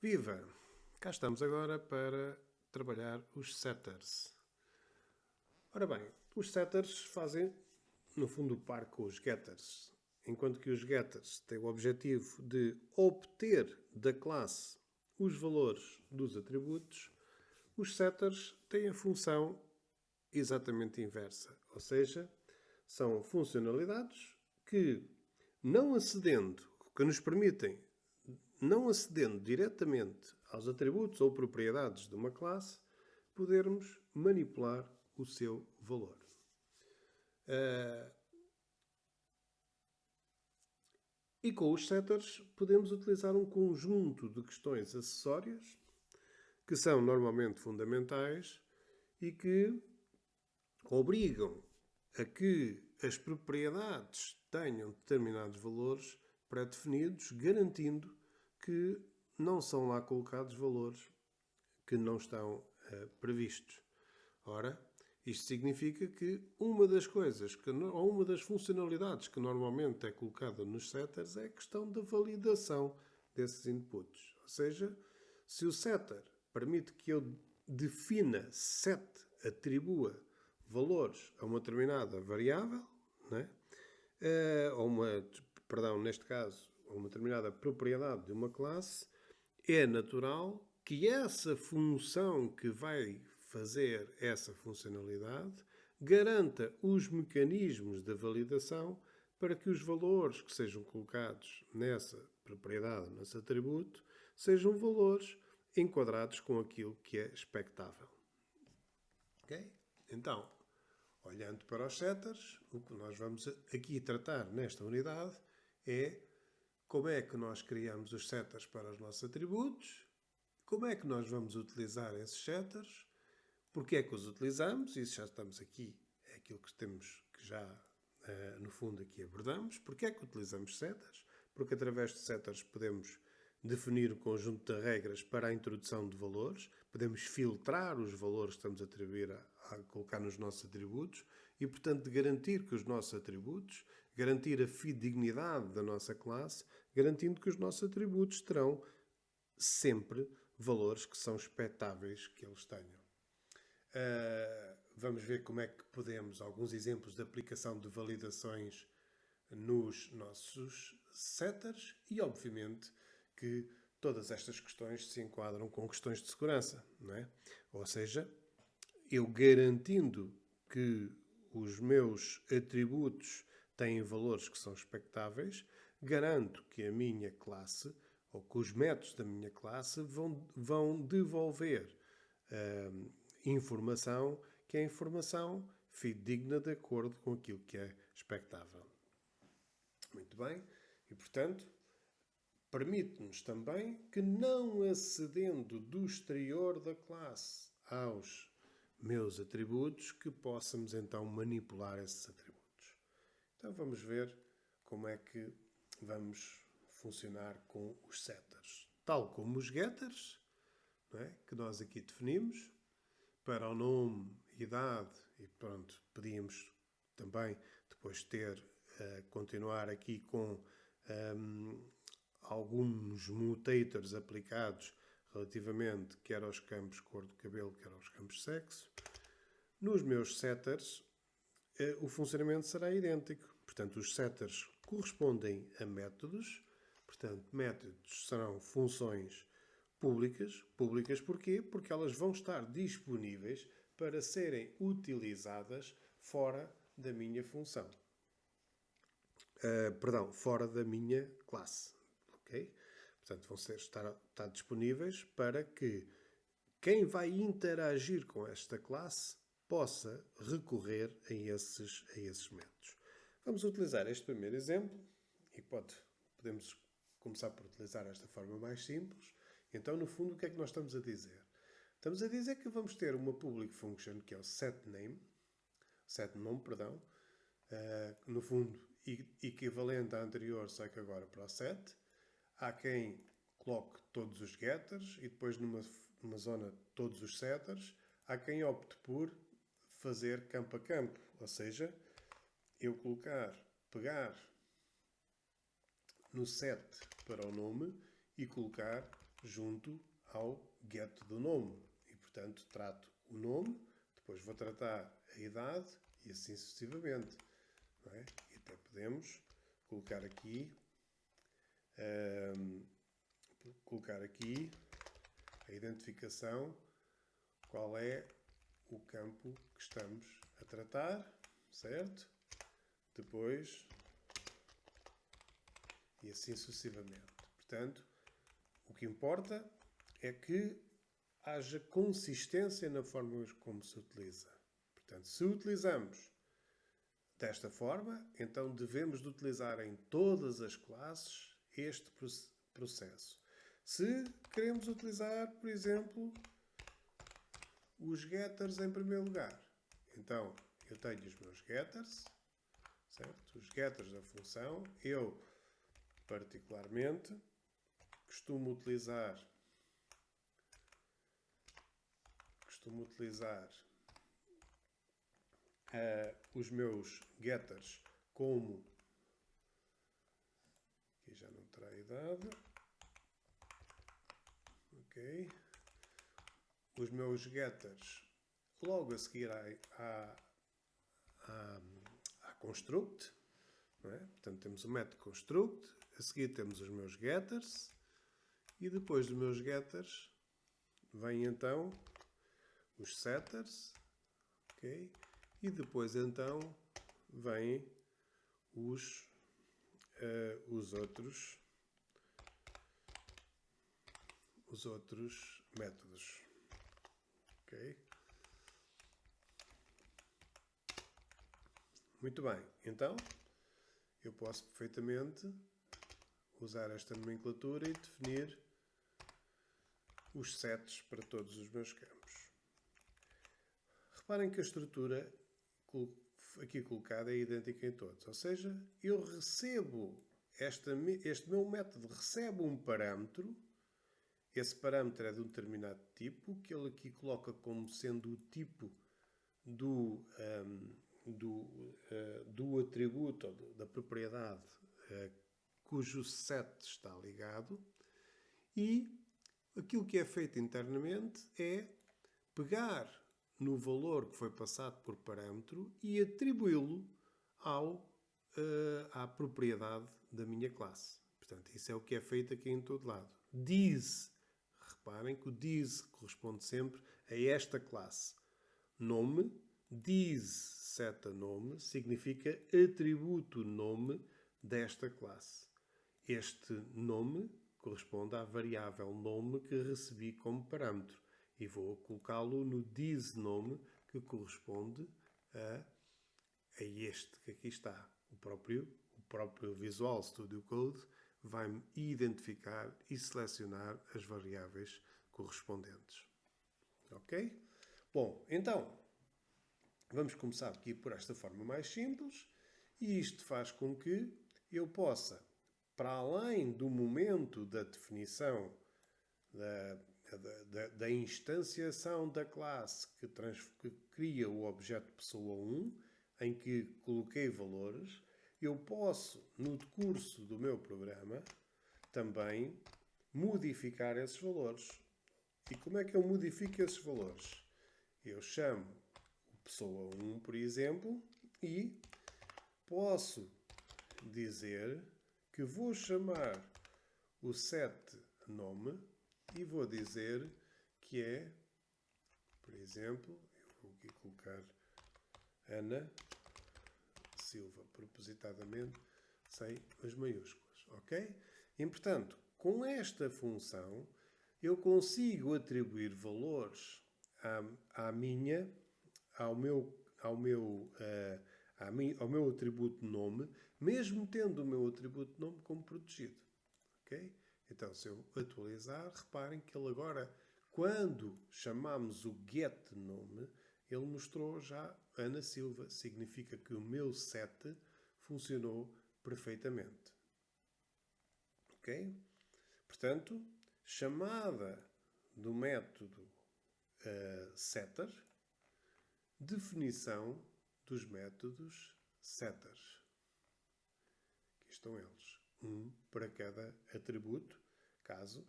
Viva! Cá estamos agora para trabalhar os setters. Ora bem, os setters fazem, no fundo, o par com os getters. Enquanto que os getters têm o objetivo de obter da classe os valores dos atributos, os setters têm a função exatamente inversa. Ou seja, são funcionalidades que, que nos permitem, não acedendo diretamente aos atributos ou propriedades de uma classe, podermos manipular o seu valor. E com os setters podemos utilizar um conjunto de questões acessórias que são normalmente fundamentais e que obrigam a que as propriedades tenham determinados valores pré-definidos, garantindo que não são lá colocados valores que não estão previstos. Ora, isto significa que uma das coisas, ou uma das funcionalidades que normalmente é colocada nos setters é a questão da validação desses inputs. Ou seja, se o setter permite que eu defina, atribua valores a uma determinada variável, né? Neste caso, a uma determinada propriedade de uma classe, é natural que essa função que vai fazer essa funcionalidade garanta os mecanismos de validação para que os valores que sejam colocados nessa propriedade, nesse atributo, sejam valores enquadrados com aquilo que é expectável. Ok? Então, olhando para os setters, o que nós vamos aqui tratar nesta unidade é como é que nós criamos os setters para os nossos atributos, como é que nós vamos utilizar esses setters, porque é que os utilizamos, isso já estamos aqui, é aquilo que temos que já, no fundo, aqui abordamos. Porque é que utilizamos setters? Porque através de setters podemos definir um conjunto de regras para a introdução de valores, podemos filtrar os valores que estamos a atribuir a colocar nos nossos atributos e, portanto, garantir que os nossos atributos, garantir a fidedignidade da nossa classe, garantindo que os nossos atributos terão sempre valores que são expectáveis que eles tenham. Vamos ver como é que podemos, alguns exemplos de aplicação de validações nos nossos setters e, obviamente, que todas estas questões se enquadram com questões de segurança, não é? Ou seja, eu garantindo que os meus atributos têm valores que são expectáveis, garanto que a minha classe ou que os métodos da minha classe vão devolver informação que é informação fidedigna de acordo com aquilo que é expectável. Muito bem. E, portanto, permite-nos também que, não acedendo do exterior da classe aos meus atributos, que possamos então manipular esses atributos. Então vamos ver como é que vamos funcionar com os setters. Tal como os getters, não é? Que nós aqui definimos, para o nome, idade, e pronto, podíamos também depois continuar aqui com alguns mutators aplicados relativamente quer aos campos cor do cabelo, quer aos campos sexo. Nos meus setters, o funcionamento será idêntico. Portanto, os setters correspondem a métodos. Portanto, métodos serão funções públicas. Públicas porquê? Porque elas vão estar disponíveis para serem utilizadas fora da minha função. Fora da minha classe. Okay? Portanto, vão estar disponíveis para que quem vai interagir com esta classe possa recorrer a esses métodos. Vamos utilizar este primeiro exemplo e podemos começar por utilizar esta forma mais simples. Então, no fundo, o que é que nós estamos a dizer? Estamos a dizer que vamos ter uma public function que é o setName, no fundo, equivalente à anterior, só que agora para o set. Há quem coloque todos os getters e depois numa zona todos os setters. Há quem opte por fazer campo a campo, ou seja, eu pegar no set para o nome e colocar junto ao get do nome. E, portanto, trato o nome, depois vou tratar a idade e assim sucessivamente. Não é? E até podemos colocar aqui a identificação, qual é o campo que estamos a tratar, certo? Depois, e assim sucessivamente. Portanto, o que importa é que haja consistência na forma como se utiliza. Portanto, se utilizamos desta forma, então devemos de utilizar em todas as classes este processo. Se queremos utilizar, por exemplo, os getters em primeiro lugar, então eu tenho os meus getters, certo? Os getters da função. Eu, particularmente, costumo utilizar os meus getters como, aqui já não terá idade, ok, os meus getters logo a seguir à construct, não é? Portanto temos o método construct, a seguir temos os meus getters e depois dos meus getters vem então os setters, ok? E depois então vêm os outros métodos, ok? Muito bem, então eu posso perfeitamente usar esta nomenclatura e definir os sets para todos os meus campos. Reparem que a estrutura aqui colocada é idêntica em todos. Ou seja, eu recebo, este meu método recebe um parâmetro, esse parâmetro é de um determinado tipo, que ele aqui coloca como sendo o tipo do atributo, ou da propriedade cujo set está ligado, e aquilo que é feito internamente é pegar no valor que foi passado por parâmetro e atribuí-lo à propriedade da minha classe. Portanto, isso é o que é feito aqui em todo lado. This, reparem que o this corresponde sempre a esta classe. Nome, this seta nome, significa atributo nome desta classe. Este nome corresponde à variável nome que recebi como parâmetro. E vou colocá-lo no this nome, que corresponde a este que aqui está. O próprio Visual Studio Code vai-me identificar e selecionar as variáveis correspondentes. Ok? Bom, então, vamos começar aqui por esta forma mais simples. E isto faz com que eu possa, para além do momento da definição da instanciação da classe que cria o objeto pessoa 1, em que coloquei valores, eu posso, no decurso do meu programa, também modificar esses valores. E como é que eu modifico esses valores? Eu chamo o pessoa 1, por exemplo, e posso dizer que vou chamar o set nome e vou dizer que é, por exemplo, eu vou aqui colocar Ana Silva, propositadamente, sem as maiúsculas, ok? E, portanto, com esta função, eu consigo atribuir valores ao meu atributo nome, mesmo tendo o meu atributo nome como protegido, ok? Então, se eu atualizar, reparem que ele agora, quando chamamos o getNome, ele mostrou já Ana Silva. Significa que o meu set funcionou perfeitamente. Ok? Portanto, chamada do método setter, definição dos métodos setters. Aqui estão eles. Um para cada atributo, caso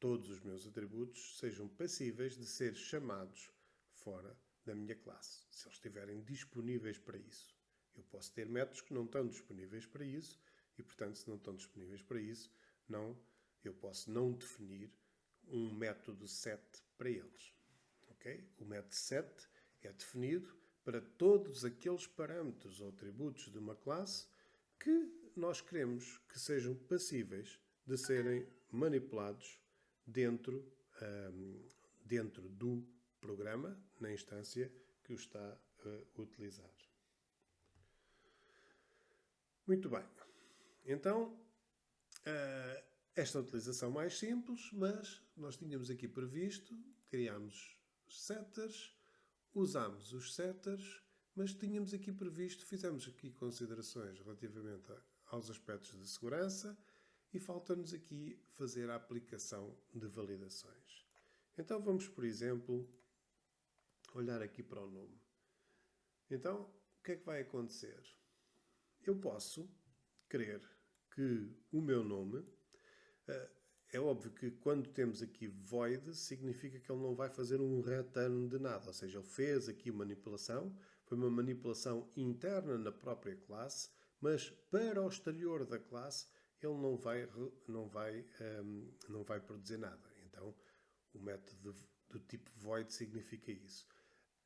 todos os meus atributos sejam passíveis de ser chamados fora da minha classe, se eles estiverem disponíveis para isso. Eu posso ter métodos que não estão disponíveis para isso e, portanto, se não estão disponíveis para isso, eu posso não definir um método set para eles. Okay? O método set é definido para todos aqueles parâmetros ou atributos de uma classe que nós queremos que sejam passíveis de serem manipulados dentro do programa, na instância que o está a utilizar. Muito bem. Então, esta utilização mais simples, mas nós tínhamos aqui previsto, criámos setters, usámos os setters, mas tínhamos aqui previsto, fizemos aqui considerações relativamente aos aspectos de segurança e falta-nos aqui fazer a aplicação de validações. Então vamos, por exemplo, olhar aqui para o nome. Então, o que é que vai acontecer? Eu posso querer que o meu nome... É óbvio que quando temos aqui void, significa que ele não vai fazer um return de nada. Ou seja, ele fez aqui manipulação, foi uma manipulação interna na própria classe, mas para o exterior da classe ele não vai produzir nada. Então, o método do tipo void significa isso.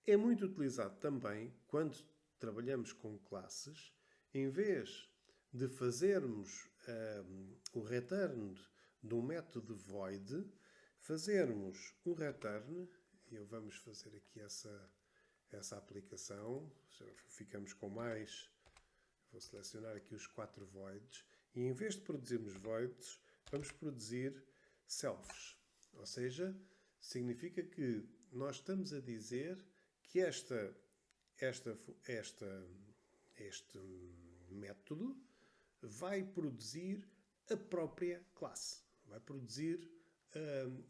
É muito utilizado também quando trabalhamos com classes, em vez de fazermos o return de um método void, fazermos um return, e vamos fazer aqui essa aplicação, ficamos com mais, vou selecionar aqui os 4 voids, e em vez de produzirmos voids, vamos produzir selfs, ou seja, significa que nós estamos a dizer que este método vai produzir a própria classe. Vai produzir,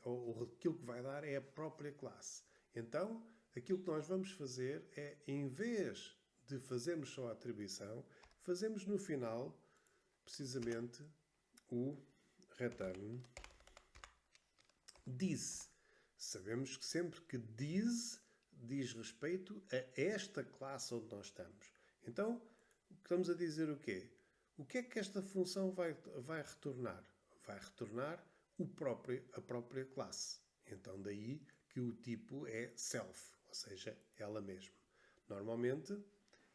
ou aquilo que vai dar é a própria classe. Então, aquilo que nós vamos fazer é, em vez de fazermos só a atribuição, fazemos no final, precisamente, o return this. Sabemos que sempre que this diz respeito a esta classe onde nós estamos. Então, estamos a dizer o quê? O que é que esta função vai retornar? Vai retornar a própria classe. Então, daí que o tipo é self, ou seja, ela mesma. Normalmente,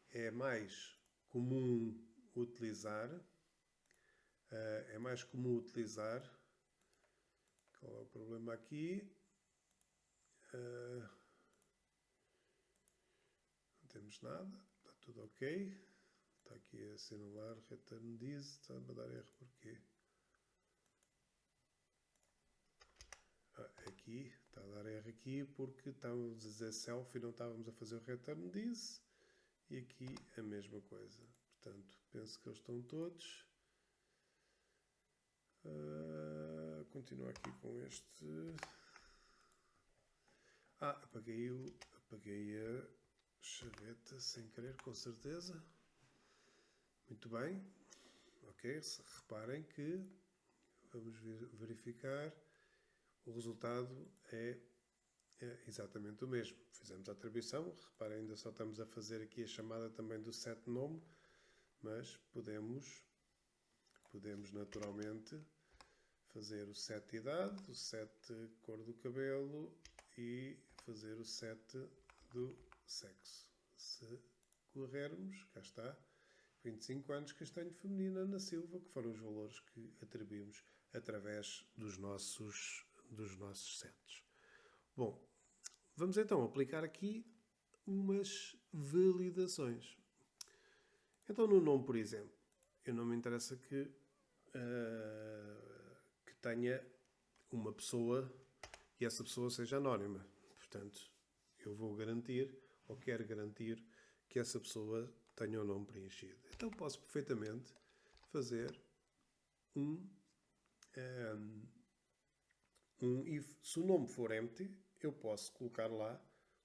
é mais comum utilizar... Qual é o problema aqui? Não temos nada. Está tudo ok. Está aqui a assinalar return this. Está-me a dar erro porquê? Aqui, está a dar erro aqui porque estávamos a dizer self e não estávamos a fazer o return this. E aqui a mesma coisa. Portanto, penso que eles estão todos. Continuo aqui com este. Apaguei a chaveta sem querer, com certeza. Muito bem. Ok, reparem que vamos verificar. O resultado é exatamente o mesmo. Fizemos a atribuição. Reparem, ainda só estamos a fazer aqui a chamada também do set nome, mas podemos naturalmente fazer o set idade, o set cor do cabelo e fazer o set do sexo. Se corrermos, cá está, 25 anos, castanho feminina na Silva, que foram os valores que atribuímos através dos nossos sets. Bom, vamos então aplicar aqui umas validações. Então, no nome, por exemplo, eu não me interessa que tenha uma pessoa e essa pessoa seja anónima. Portanto, eu vou garantir, ou quero garantir, que essa pessoa tenha o nome preenchido. Então, posso perfeitamente fazer if. Se o nome for empty, eu posso colocar lá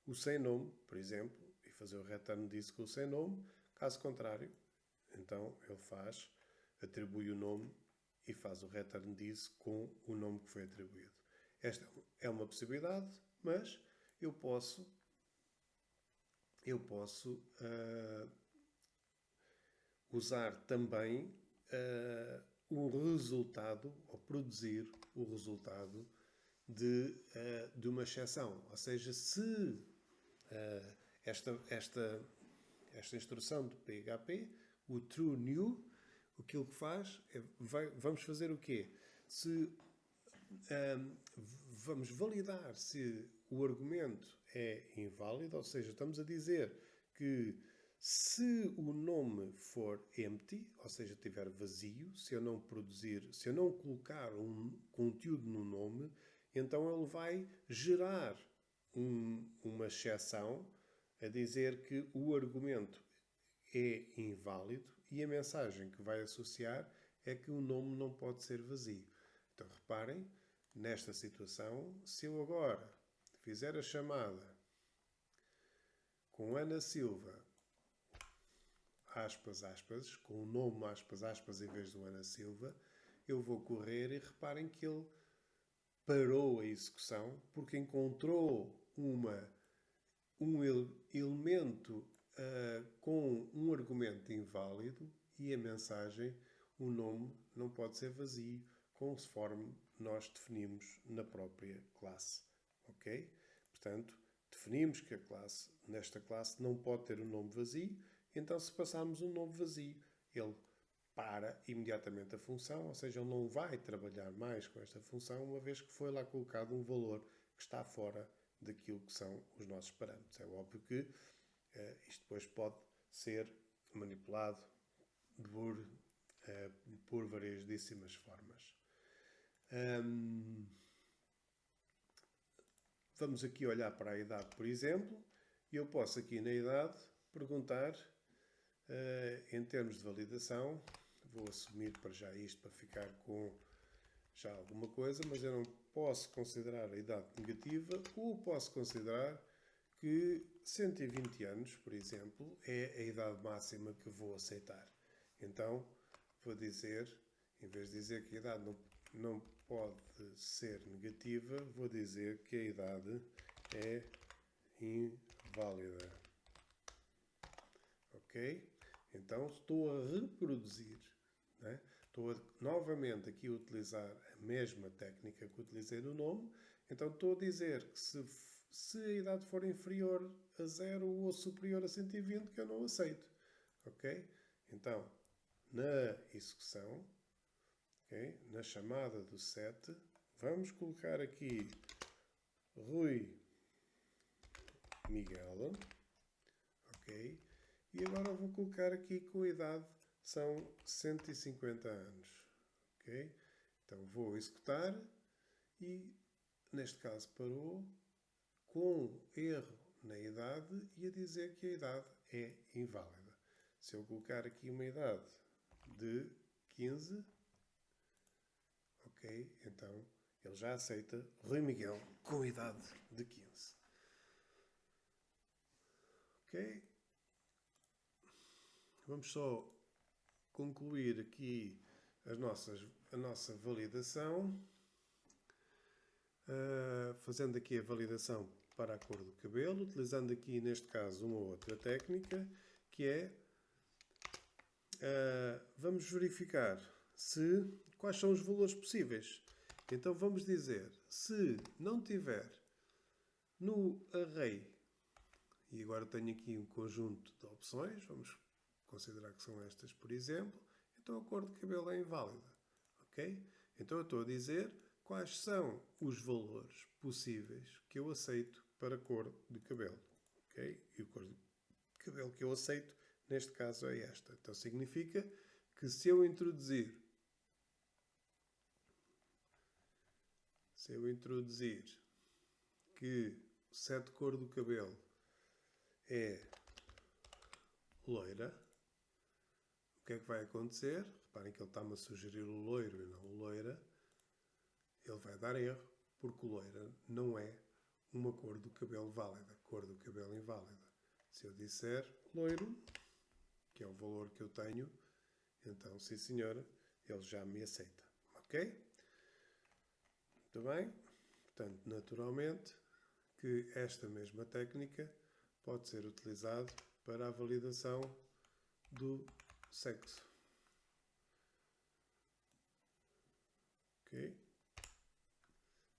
o sem nome, por exemplo, e fazer o return disso com o sem nome. Caso contrário, então ele atribui o nome e faz o return disso com o nome que foi atribuído. Esta é uma possibilidade, mas eu posso usar também o resultado, ou produzir o resultado de uma exceção. Ou seja, se esta instrução de PHP, o true new, aquilo que faz é, vamos fazer o quê? Vamos validar se o argumento é inválido, ou seja, estamos a dizer que se o nome for empty, ou seja, estiver vazio, se eu não colocar um conteúdo no nome, então ele vai gerar uma exceção a dizer que o argumento é inválido e a mensagem que vai associar é que o nome não pode ser vazio. Então reparem, nesta situação, se eu agora fizer a chamada com Ana Silva, aspas, aspas, com o nome aspas, aspas em vez do Ana Silva, eu vou correr e reparem que ele parou a execução porque encontrou um elemento com um argumento inválido e a mensagem, o nome não pode ser vazio, conforme nós definimos na própria classe. Ok? Portanto, definimos que nesta classe não pode ter um nome vazio, então se passarmos um nome vazio, ele para imediatamente a função, ou seja, ele não vai trabalhar mais com esta função, uma vez que foi lá colocado um valor que está fora daquilo que são os nossos parâmetros. É óbvio que isto depois pode ser manipulado por variedíssimas formas. Vamos aqui olhar para a idade, por exemplo, e eu posso aqui na idade perguntar, em termos de validação, vou assumir para já isto para ficar com já alguma coisa, mas eu não posso considerar a idade negativa ou posso considerar que 120 anos, por exemplo, é a idade máxima que vou aceitar. Então, vou dizer, em vez de dizer que a idade não pode ser negativa, vou dizer que a idade é inválida. Ok? Então, estou a reproduzir, né? Estou novamente aqui a utilizar a mesma técnica que utilizei no nome. Então, estou a dizer que se a idade for inferior a 0 ou superior a 120, que eu não aceito. Ok? Então, na execução, okay, na chamada do set, vamos colocar aqui Rui Miguel. Ok? E agora vou colocar aqui com a idade são 150 anos. Ok? Então vou executar e neste caso parou com erro na idade e a dizer que a idade é inválida. Se eu colocar aqui uma idade de 15, ok, então ele já aceita Rui Miguel com idade de 15. Ok? Vamos só concluir aqui a nossa validação, fazendo aqui a validação para a cor do cabelo, utilizando aqui neste caso uma outra técnica, que é, vamos verificar quais são os valores possíveis. Então vamos dizer, se não tiver no array, e agora tenho aqui um conjunto de opções, vamos considerar que são estas, por exemplo, então a cor de cabelo é inválida. Ok? Então eu estou a dizer quais são os valores possíveis que eu aceito para a cor de cabelo. Ok? E a cor de cabelo que eu aceito, neste caso, é esta. Então significa que se eu introduzir que o set de cor do cabelo é loira, o que é que vai acontecer? Reparem que ele está-me a sugerir o loiro e não o loira. Ele vai dar erro, porque o loira não é uma cor do cabelo válida, cor do cabelo inválida. Se eu disser loiro, que é o valor que eu tenho, então, sim senhora, ele já me aceita. Ok? Muito bem? Portanto, naturalmente, que esta mesma técnica pode ser utilizada para a validação do sexo. Ok?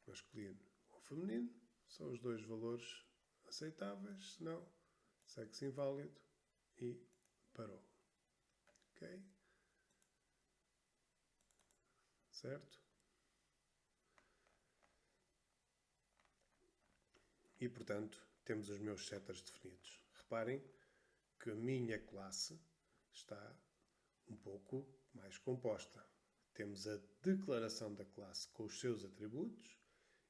Masculino ou feminino são os dois valores aceitáveis, senão sexo inválido e parou. Ok? Certo? E, portanto, temos os meus setters definidos. Reparem que a minha classe está um pouco mais composta. Temos a declaração da classe com os seus atributos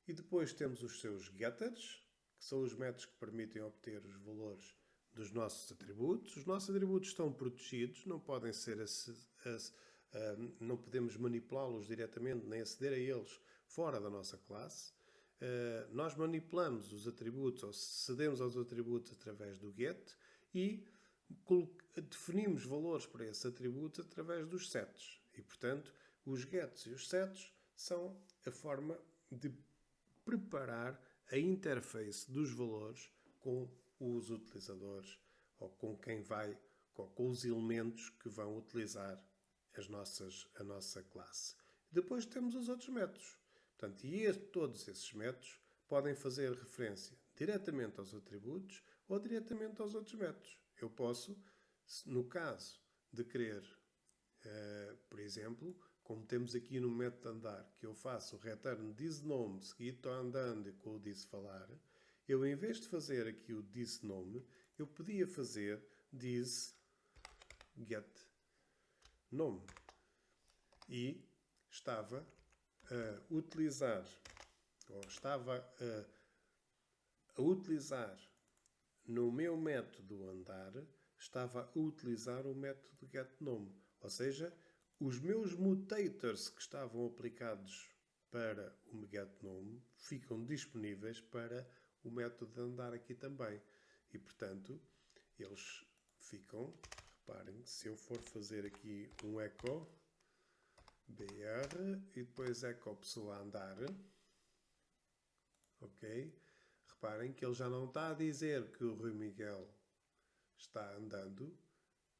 e depois temos os seus getters, que são os métodos que permitem obter os valores dos nossos atributos. Os nossos atributos estão protegidos, não podem ser não podemos manipulá-los diretamente nem aceder a eles fora da nossa classe. Nós manipulamos os atributos ou cedemos aos atributos através do get e definimos valores para esses atributos através dos sets. E, portanto, os gets e os sets são a forma de preparar a interface dos valores com os utilizadores ou com quem vai, com os elementos que vão utilizar a nossa classe. Depois temos os outros métodos. Portanto, todos esses métodos podem fazer referência diretamente aos atributos ou diretamente aos outros métodos. Eu posso, no caso de querer, por exemplo, como temos aqui no método de andar, que eu faço o return thisNome seguido estou andando com o thisFalar, eu, em vez de fazer aqui o thisNome, eu podia fazer thisGetNome. E estava a utilizar, ou estava a utilizar no meu método andar, estava a utilizar o método getNome. Ou seja, os meus mutators que estavam aplicados para o getNome ficam disponíveis para o método de andar aqui também. E, portanto, eles ficam, reparem, se eu for fazer aqui um echo BR e depois echo pessoa andar, ok? Reparem que ele já não está a dizer que o Rui Miguel está andando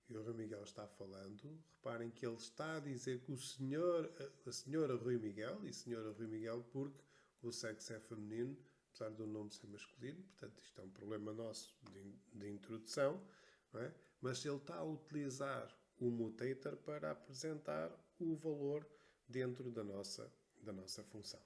e o Rui Miguel está falando. Reparem que ele está a dizer que a senhora Rui Miguel, e senhora Rui Miguel porque o sexo é feminino, apesar do nome ser masculino. Portanto, isto é um problema nosso de introdução, não é? Mas ele está a utilizar o mutator para apresentar o valor dentro da nossa função.